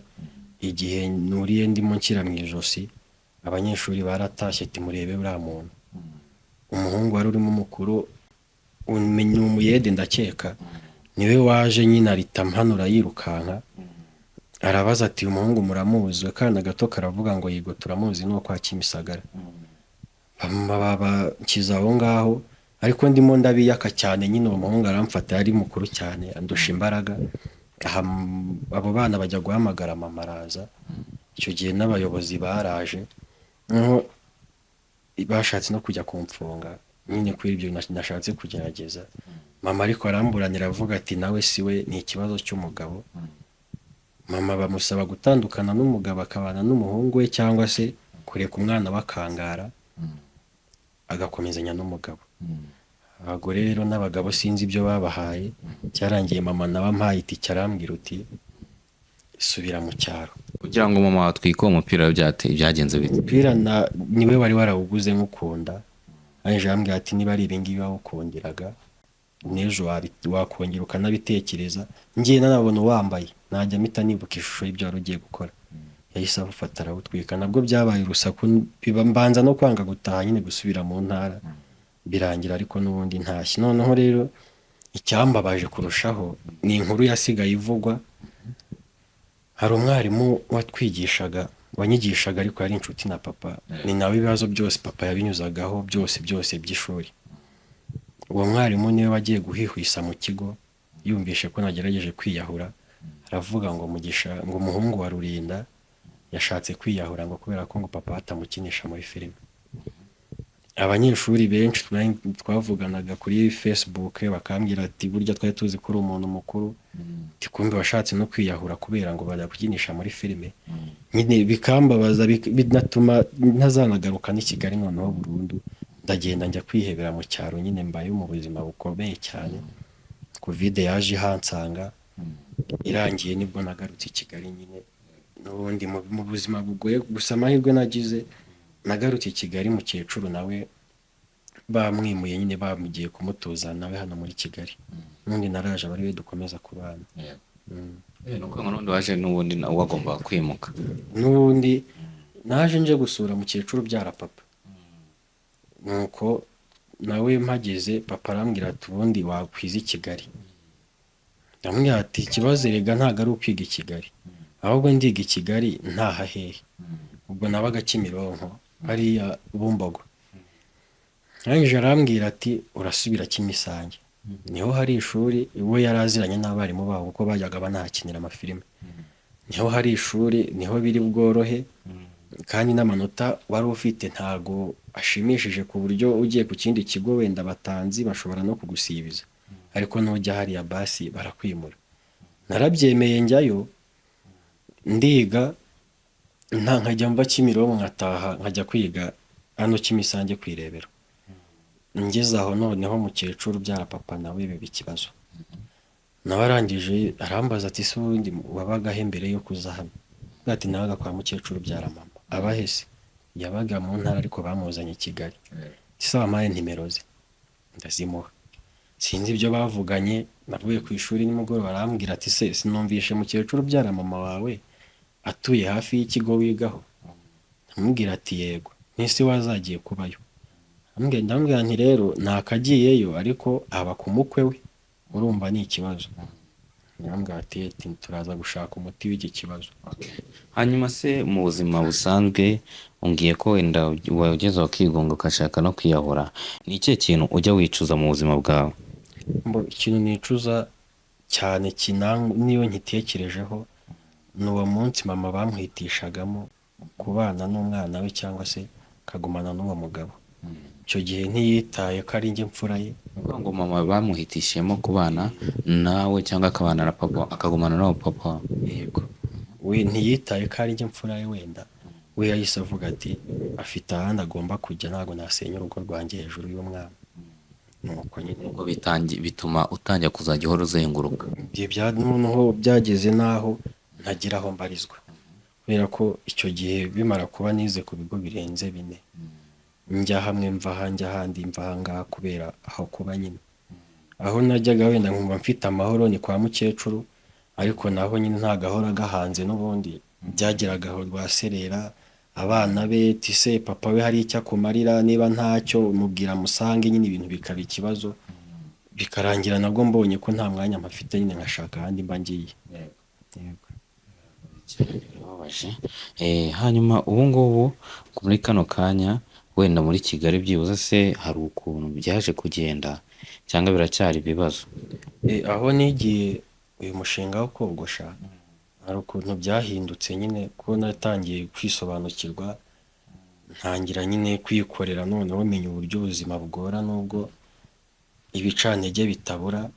Igihe nuriye ndimo nshyira mu ijosi, abanyeshuri baratashye ati murebe uriya muntu. Umuhungu wari urimo mukuru, ni umuyede ndakeka, niwe waje nyine ahita ampanura yirukanka, arabaza ati umuhungu muramuzi? Akana gato karavuga ngo yego turamuzi, ni uwo kwa Kimisagara. Bakiza aho ngaho, ariko ndimo ndabiyaka cyane. Nyine uwo muhungu aramfata, yari mukuru cyane andusha imbaraga. Abo bana bajya guhamagara mama araza. Icyo gihe n'abayobozi baraje, noneho bashatse no kujya kumfunga nyine kuri ibyo nashatse kugerageza. Mama ariko aramburanira avuga ati nawe siwe, ni ikibazo cy'umugabo. Mama bamusaba gutandukana n'umugabo akabana n'umuhungu we, cyangwa se kureka umwana bakangara agakomezanya n'umugabo. Abagore rero n'abagabo sinzi ibyo babahaye, cyarangiye mama nawe ampaye itike, arambwira uti subira mu cyaro. kugira ngo mama watwike uwo mupira byagenze bite? Umupira niwe wari warawuguze nk'ukunda, aje ambwira ati niba ari ibingibi wawukundiraga n'ejo wakongera ukanabitekereza. Ngiye nanabona uwambaye, najya mpita nibuka ishusho y'ibyo wari ugiye gukora. Yahise awufata arawutwika. Nabwo byabaye urusaku, mbanza no kwanga gutaha nyine gusubira mu ntara, birangira ariko n'ubundi ntashye. Noneho rero icyambabaje kurushaho ni inkuru yasigaye ivugwa. Hari umwarimu watwigishaga, wanyigishaga, ariko yari inshuti na papa, ni nawe ibibazo byose papa yabinyuzagaho byose by'ishuri. Uwo mwarimu niwe wagiye guhihwisa mu kigo, yumvishe ko nagerageje kwiyahura, aravuga ngo Mugisha, ngo umuhungu wa Rurinda yashatse kwiyahura ngo kubera ko ngo papa atamukinisha muri filime. Abanyeshuri benshi twavuganaga kuri Facebook bakambwira ati burya twari tuzi ko uri umuntu mukuru, tikumbi washatse no kwiyahura kubera ngo bajya kukinisha muri filime. Nyine bikambabaza, binatuma ntazanagaruka n'i Kigali noneho burundu. Ndagenda njya kwihebera mu cyaro, nyine mbaye mu buzima bukomeye cyane. Covid yaje ihansanga, irangiye nibwo nagarutse i Kigali. Nyine n'ubundi mu buzima bugoye, gusa amahirwe nagize nagarutse i Kigali, mukecuru nawe bamwimuye, nyine bamugiye kumutuza nawe hano muri Kigali. N'undi naraje abari we dukomeza kubana. nuko n'undi waje, n'ubundi wagomba kwimuka. N'ubundi naje nje gusura mukecuru byara papa. Nuko nawe mpageze, papa arambwira ati ubundi wakwiza i Kigali. Ndamubwira ati ikibazo rega ntago ari ukwiga i Kigali, ahubwo ndiga i Kigali ntaha hehe. Ubwo nabaga Kimironko hariya Bumbogo. Arangije arambwira ati urasubira Kimisange, niho hari ishuri. We yaraziranye n'abarimu babo kuko bajyaga banahakinira amafilime. Niho hari ishuri, niho biri bworohe, kandi n'amanota wari ufite ntago ashimishije ku buryo ugiye ku kindi kigo wenda batanzi bashobora no kugusibiza, ariko nujya hariya basi barakwimura. Narabyemeye njyayo ndiga, nkajya mva Kimironko nkataha nkajya kwiga hano Kimisange kwirebera. Ngeze aho noneho mukecuru byara papa nawe biba ikibazo. Nawe arangije arambaza ati se ubundi wabaga he mbere yo kuza hano? Ati nabaga kwa mukecuru byara mama. Abahese yabaga mu ntara ariko bamuzanye i Kigali. Sawa maye nimero ze ndazimuha. Sinzi ibyo bavuganye, navuye ku ishuri nimugoroba arambwira ati se sinumvishe mukecuru byara mama wawe atuye hafi y'ikigo wigaho? Ndamubwira ati yego. Nise wazagiye kubayo? Ndambwira nti rero nakagiyeyo, ariko aba ku mukwe we, urumva ni ikibazo. Ndambwira ati turaza gushaka umuti w'iki kibazo. Hanyuma se mu buzima busanzwe ungiye ko wenda wageze wakigunga ukashaka no kwiyahura, ni ikihe kintu ujya wicuza mu buzima bwawe? Ikintu nicuza cyane niyo nkitekerejeho, ni uwo munsi mama bamwitishagamo kubana n'umwana we cyangwa se kagumana n'uwo mugabo. icyo gihe ntiyitaye ko ari njye mfura ye. Uvuga ngo mama bamuhitishiyemo kubana nawe cyangwa akabana na papa akagumana n'uwo papa. Yego, we ntiyitaye ko ari njye mfura ye, wenda we yahise avuga ati afite ahandi agomba kujya, ntabwo nasenya urugo rwanjye hejuru y'umwana. Nuko nyine Ubwo bituma utangira kuzajya uhora uzenguruka. noneho byageze n'aho ntagira aho mbarizwa, kubera ko icyo gihe bimara kuba nize ku bigo birenze 4, njya hamwe mva aha njya ahandi mva aha ngaha kubera aho kuba nyine. Aho najyaga wenda nkumva mfite amahoro ni kwa mukecuru, ariko naho nyine nta gahora gahanze n'ubundi byageraga aho rwaserera abana be tise papa we hari icyo akumarira, niba ntacyo umubwira musange, nyine ibintu bikaba ikibazo, bikarangira nabwo mbonye ko nta mwanya mpafite, nyine nkashaka ahandi mba ngiye. Yego. Birababaje. Hanyuma ubu ngubu muri kano kanya wenda muri Kigali byibuze se hari ukuntu byaje kugenda cyangwa biracyari ibibazo? Aho nigiye uyu mushinga wo kogosha, hari ukuntu byahindutse nyine, ko natangiye kwisobanukirwa, ntangira nyine kwikorera, noneho menya uburyo ubuzima bugora, nubwo ibicantege bitabura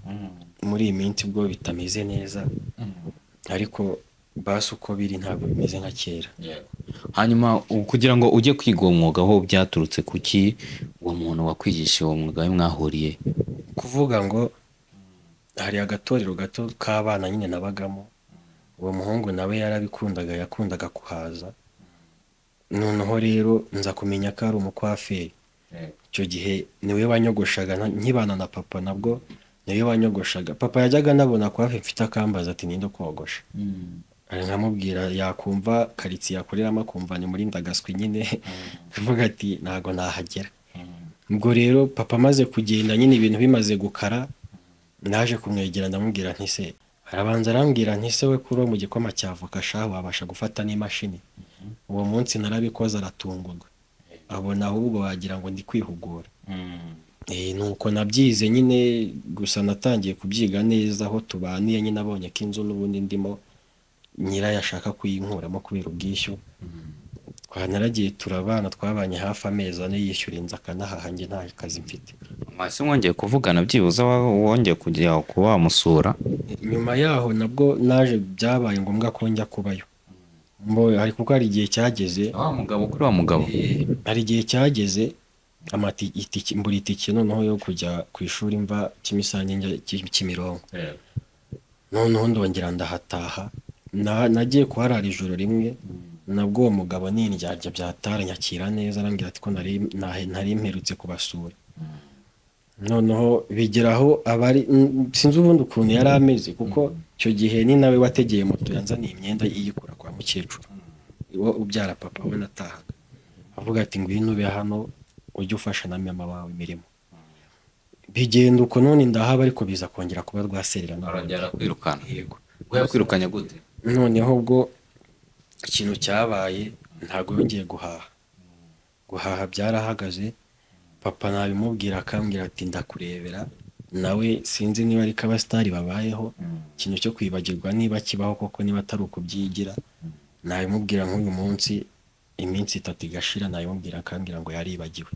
muri iyi minsi bwo bitameze neza, ariko basi uko biri ntabwo bimeze nka kera. Hanyuma kugira ngo ujye kwiga uwo mwuga ho byaturutse kuki? Uwo muntu wakwigishije uwo mwuga we mwahuriye? Kuvuga ngo hari agatorero gato k'abana nyine nabagamo, uwo muhungu nawe yarabikundaga, yakundaga kuhaza, noneho rero nza kumenya ko ari umukwaferi. Icyo gihe niwe wanyogoshaga nkibana na papa, nabwo niwe wanyogoshaga. Papa yajyaga anabona kwafe mfite akambaza ati ninde kogosha, nkamubwira, yakumva karitsiye akoreramo akumva ni muri Ndagaswi nyine, kuvuga ati ntago nahagera. Ubwo rero papa amaze kugenda nyine ibintu bimaze gukara, naje kumwegera ndamubwira nti se, arabanza arambwira nti se we kuri mu gikoma cy'avoka sha wabasha gufata n'imashini? Uwo munsi narabikoze, aratungurwa, abona ahubwo wagira ngo ndi kwihugura. Nuko nabyize nyine, gusa natangiye kubyiga neza aho tubaniye nyine, abonye ko inzu n'ubundi ndimo nyirayo ashaka kuyinkuramo kubera ubwishyu. Naragiye turabana, twabanye hafi amezi 4, yishyura inzu akanahaha, njye nta kazi mfite. Mwese mwongeye kuvugana byibuze wongeye kujya kuba wamusura? Nyuma yaho nabwo naje byabaye ngombwa ko njya kubayo, kuko hari igihe cyageze, kuri wa mugabo hari igihe cyageze mbura itike noneho yo kujya ku ishuri mva Kimisange njya Kimironko. Noneho ndongera ndahataha, nagiye kuharara ijoro rimwe, nabwo uwo mugabo n'indyarya byatara nyakira neza, arambwira ati ko nari mperutse kubasura. Noneho bigeraho sinzi ubundi ukuntu yari ameze, kuko icyo gihe ni nawe wategeye moto yanzaniye imyenda iyikura kwa mukecuru, iwo ubyara papa we natahaga, avuga ati ngwino ube hano ujye ufasha na mama wawe imirimo. Bigenda uko, none ndahaba, ariko biza kongera kuba rwaserera arajya kwirukana. Yego. We yakwirukanye gute? Noneho ubwo ikintu cyabaye, ntabwo yongeye guhaha byarahagaze. Papa nabimubwira akambwira ati ndakurebera, nawe sinzi niba ari kabasitari babayeho, ikintu cyo kwibagirwa niba kibaho koko, niba atari ukubyigira. Nabimubwira nk'uyu munsi, iminsi 3 igashira, nabimubwira akambwira ngo yaribagiwe.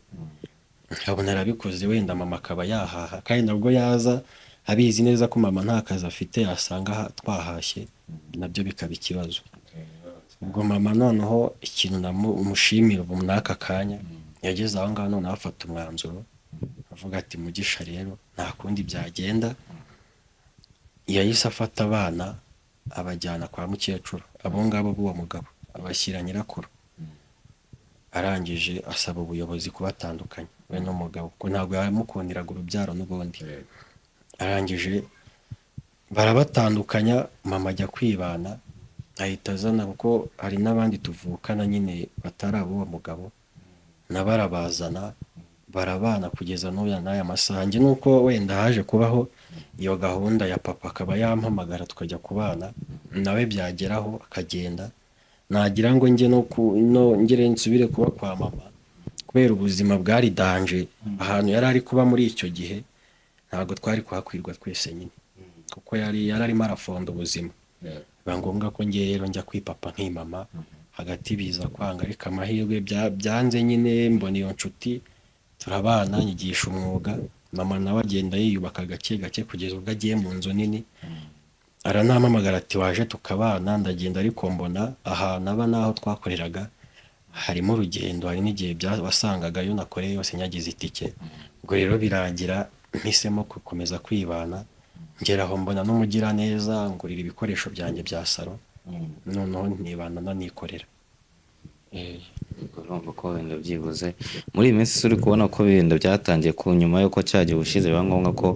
Nkabona arabikoze, wenda mama akaba yahaha, kandi nabwo yaza abizi neza ko mama nta kazi afite, asanga twahashye, nabyo bikaba ikibazo. Ubwo mama noneho ikintu namushimira ubu n'aka kanya, yageze aho ngaho noneho afata umwanzuro, avuga ati Mugisha rero nta kundi byagenda. Yahise afata abana abajyana kwa mukecuru, abo ngabo b'uwo mugabo abashyira nyirakuru. Arangije asaba ubuyobozi kubatandukanya we n'umugabo, kuko ntabwo yamukundiraga urubyaro n'ubundi. Arangije barabatandukanya, mama ajya kwibana, ahita azana, kuko hari n'abandi tuvukana nyine batari ab'uwo mugabo, nabarabazana barabana kugeza n'aya masaha. Njye nuko wenda haje kubaho iyo gahunda ya papa, akaba yampamagara tukajya kubana nawe, byageraho akagenda, nagira ngo njye ngere nsubire kuba kwa mama, kubera ubuzima bwari danje ahantu yari ari kuba muri icyo gihe, ntabwo twari kuhakwirwa twese nyine, kuko yari arimo arafonda ubuzima. Biba ngombwa ko njye rero njya kwipapa nk'imama, hagati biza kwanga, ariko amahirwe byanze nyine, mbona iyo nshuti turabana nyigisha umwuga, mama nawe agenda yiyubaka gake gake kugeza ubwo agiye mu nzu nini, aranampamagara ati waje tukabana, ndagenda ariko mbona ahantu aba n'aho twakoreraga harimo urugendo, hari n'igihe wasangaga yo nakoreye yose nyagize itike, ubwo rero birangira mpisemo gukomeza kwibana, ngeraho mbona n'umugira neza ngurira ibikoresho byanjye bya salo, noneho nibana nanikorera. urumva ko wenda byibuze muri iyi minsi uri kubona ko wenda byatangiye ku nyuma y'uko cyagiye ushize biba ngombwa ko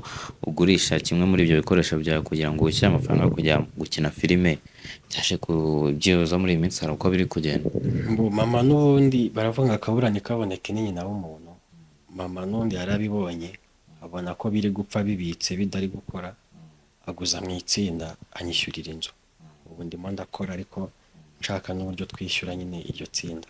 ugurisha kimwe muri ibyo bikoresho byawe kugira ngo wishyure amafaranga yo kujya gukina filime, byaje kubyibuza muri iyi minsi hari uko biri kugenda. Mama n'ubundi baravuga akabura ntikaboneke ni nyina w'umuntu, mama n'ubundi yarabibonye abona ko biri gupfa bibitse bidari gukora, aguza mu itsinda anyishyurira inzu, ubu ndimo ndakora ariko nshaka n'uburyo twishyura nyine iryo tsinda.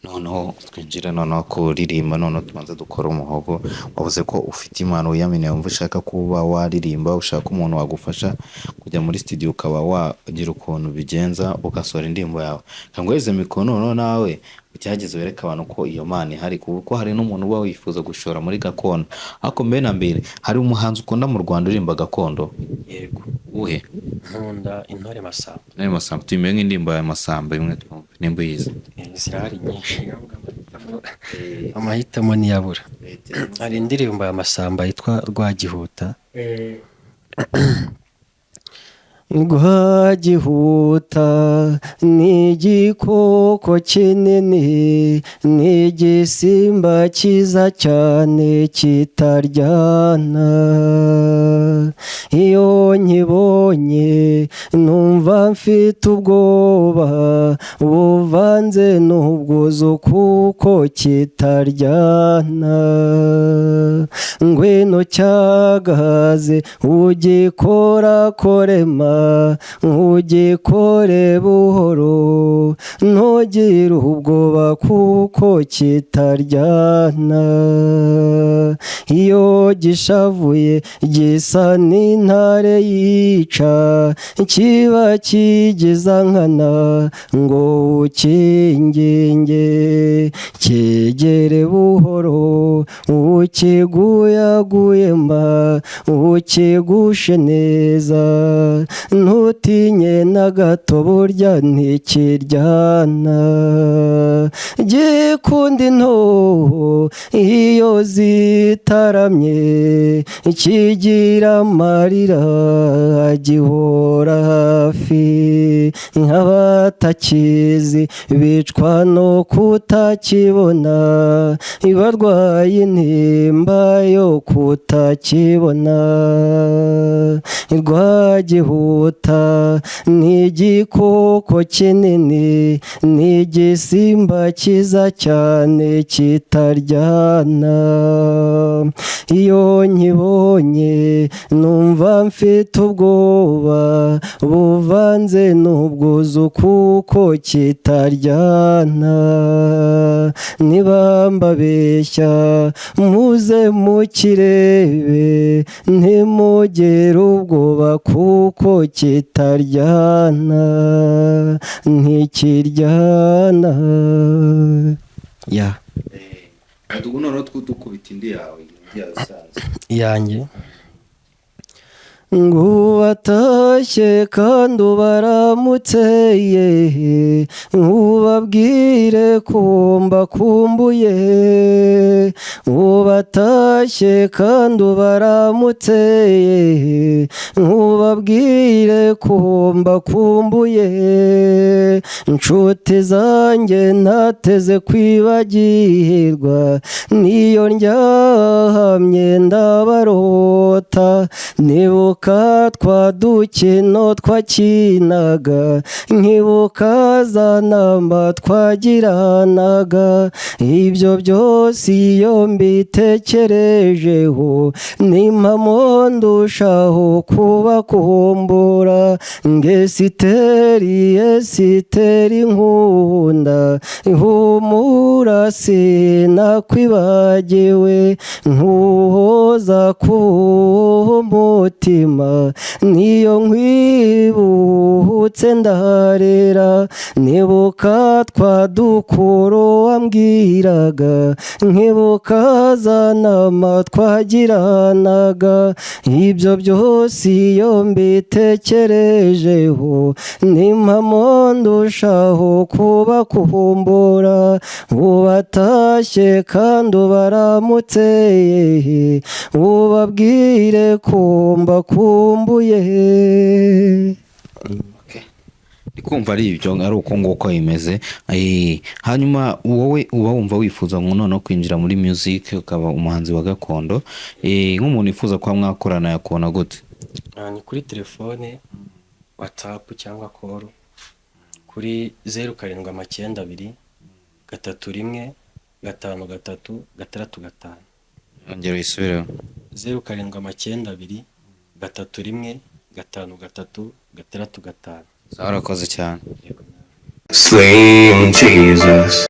Noneho twinjira noneho kuririmba, noneho tubanza dukora umuhogo. Wavuze ko ufite impano wiyaminiye, wumva ushaka kuba waririmba, ushaka umuntu wagufasha kujya muri studio ukaba wagira ukuntu bigenza ugasohora indirimbo yawe, kangweze mikoro noneho nawe ucyageze wereka abantu ko iyo mana ihari, kuko hari n'umuntu uba wifuza gushora muri gakondo. Ariko mbere na mbere hari umuhanzi ukunda mu Rwanda uririmba gakondo? Yego, Uhe? nkunda Intore Masamba. Intore Masamba, tuyimeye nk'indirimbo ya Masamba imwe twumve nimba uyizi. Zirahari nyinshi, amahitamo ntiyabura. Hari indirimbo ya Masamba yitwa Rwagihuta. Rwagihuta ni igikoko kinini, ni igisimba cyiza cyane kitaryana, iyo nkibonye numva mfite ubwoba buvanze n'ubwuzu kuko kitaryana, ngwino cyagaze ugikorakorema, ugikore buhoro ntugire ubwoba kuko kitaryana, iyo gishavuye gisa n'intare yica, kiba kigiza nkana ngo ukinginge, cyegere buhoro ukiguyaguyema, ukigushe neza, ntutinye na gato burya ntikiryana, gikunda intoho iyo zitaramye, kigira amarira agihora hafi, nk'abatakizi bicwa no kutakibona, barwaye intimba yo kutakibona. Rwagihuta ni igikoko kinini, ni igisimba cyiza cyane kitaryana, iyo nkibonye numva mfite ubwoba buvanze n'ubwuzu kuko kitaryana, niba mbabeshya muze mukirebe, ntimugere ubwoba kuko kitaryana, ntikiryana. Ubu noneho dukubita indi yawe iyanjye ngo batashye kandi ubaramutse, ubabwire ko mbakumbuye, ubatashye kandi ubaramutse, ubabwire ko mbakumbuye, inshuti zanjye ntateze kwibagirwa, niyo ndyamye ndabarota, nibuka twa dukino twakinaga, nkibuka za namba twagiranaga, ibyo byose iyo mbitekerejeho n'impamo ndushaho kubakumbura, ngesiteri esiteri nkunda, humura sinakwibagiwe, nkuhoza ku mutima umutima niyo nkwibutse ndarera nibuka twa dukuro wambwiraga nkibuka za nama twagiranaga ibyo byose iyo mbitekerejeho n'impamo ndushaho kuba kumbura ubatashye kandi ubaramutse ubabwire ko mbakumbuye. ndi kumva ari ibyo ari uko nguko bimeze. Hanyuma wowe uba wumva wifuza ngo noneho kwinjira muri music ukaba umuhanzi wa gakondo, nk'umuntu wifuza kuba mwakorana yakubona gute? Ni kuri telefone, WhatsApp cyangwa call kuri 0792 31 53 65. Ongera uyisubireho. 0792 31 53 65. Urakoze cyane. Slim Jesus.